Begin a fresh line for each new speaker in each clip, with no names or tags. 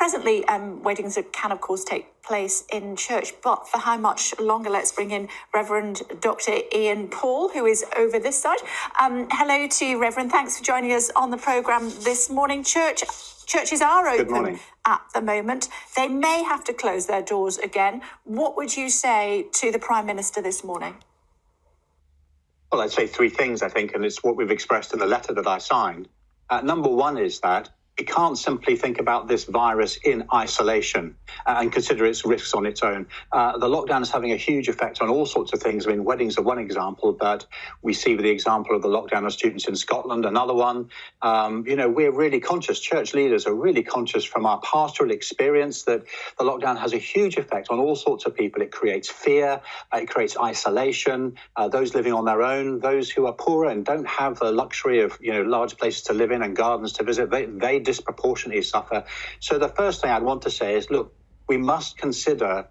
presently, weddings can, of course, take place in church, but for how much longer? Let's bring in Reverend Dr. Ian Paul, who is over this side. Hello to you, Reverend. Thanks for joining us on the programme this morning. Churches are open at the moment. They may have to close their doors again. What would you say to the Prime Minister this morning?
Well, I'd say three things, I think, and it's what we've expressed in the letter that I signed. Number one is that we can't simply think about this virus in isolation and consider its risks on its own. The lockdown is having a huge effect on all sorts of things. I mean, weddings are one example, but we see the example of the lockdown of students in Scotland, another one. We're really conscious, church leaders are really conscious from our pastoral experience that the lockdown has a huge effect on all sorts of people. It creates fear, it creates isolation, those living on their own, those who are poorer and don't have the luxury of, large places to live in and gardens to visit, they disproportionately suffer. So the first thing I'd want to say is, look, we must consider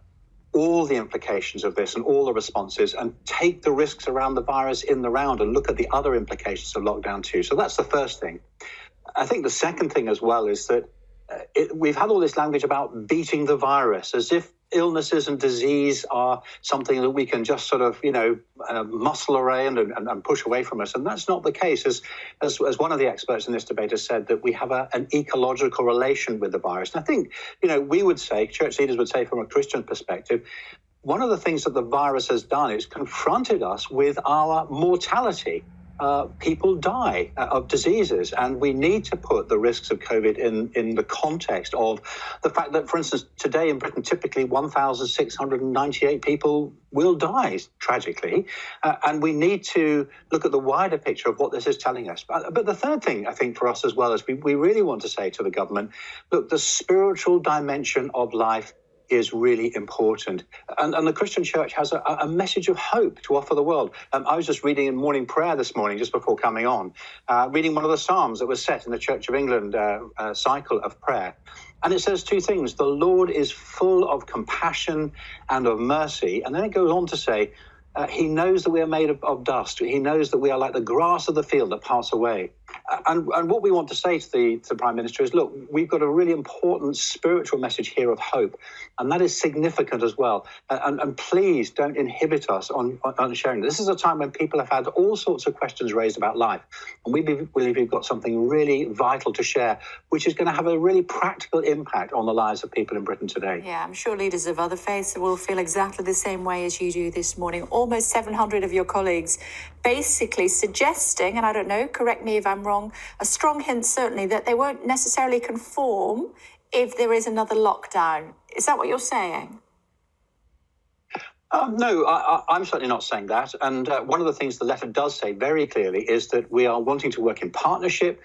all the implications of this and all the responses and take the risks around the virus in the round and look at the other implications of lockdown too. So that's the first thing. I think the second thing as well is that we've had all this language about beating the virus as if illnesses and disease are something that we can just sort of, muscle around and push away from us. And that's not the case. As one of the experts in this debate has said, that we have an ecological relation with the virus. And I think, we would say, church leaders would say from a Christian perspective, one of the things that the virus has done is confronted us with our mortality. People die of diseases, and we need to put the risks of COVID in the context of the fact that, for instance, today in Britain, typically 1,698 people will die, tragically, and we need to look at the wider picture of what this is telling us. But the third thing, I think, for us as well, is we really want to say to the government, look, the spiritual dimension of life is really important. And the Christian church has a message of hope to offer the world. I was just reading in morning prayer this morning, just before coming on, reading one of the Psalms that was set in the Church of England cycle of prayer. And it says two things: the Lord is full of compassion and of mercy. And then it goes on to say, he knows that we are made of dust. He knows that we are like the grass of the field that pass away. And what we want to say to the Prime Minister is, look, we've got a really important spiritual message here of hope, and that is significant as well. And please don't inhibit us on sharing. This is a time when people have had all sorts of questions raised about life, and we believe we've got something really vital to share, which is going to have a really practical impact on the lives of people in Britain today.
Yeah, I'm sure leaders of other faiths will feel exactly the same way as you do this morning. Almost 700 of your colleagues basically suggesting, and I don't know, correct me if I'm wrong, a strong hint certainly that they won't necessarily conform if there is another lockdown. Is that what you're saying?
No, I'm certainly not saying that. And one of the things the letter does say very clearly is that we are wanting to work in partnership.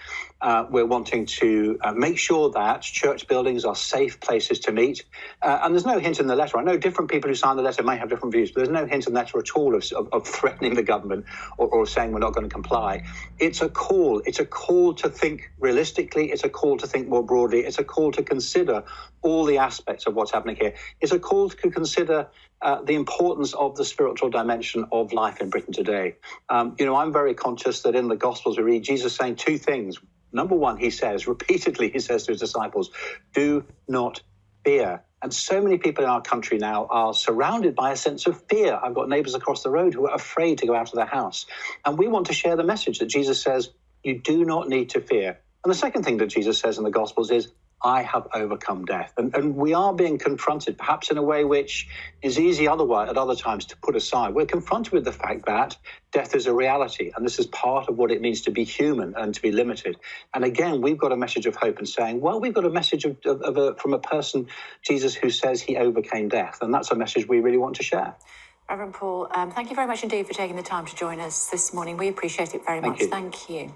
We're wanting to make sure that church buildings are safe places to meet. And there's no hint in the letter. I know different people who sign the letter may have different views, but there's no hint in the letter at all of threatening the government or saying we're not going to comply. It's a call. It's a call to think realistically. It's a call to think more broadly. It's a call to consider all the aspects of what's happening here. It's a call to consider the importance of the spiritual dimension of life in Britain today. I'm very conscious that in the Gospels we read Jesus saying two things. Number one, he says repeatedly, he says to his disciples, do not fear. And so many people in our country now are surrounded by a sense of fear. I've got neighbours across the road who are afraid to go out of their house. And we want to share the message that Jesus says, you do not need to fear. And the second thing that Jesus says in the Gospels is, I have overcome death. And we are being confronted, perhaps in a way which is easy otherwise at other times to put aside. We're confronted with the fact that death is a reality, and this is part of what it means to be human and to be limited. And again, we've got a message of hope and saying, well, we've got a message from a person, Jesus, who says he overcame death. And that's a message we really want to share.
Reverend Paul, thank you very much indeed for taking the time to join us this morning. We appreciate it very much. Thank you.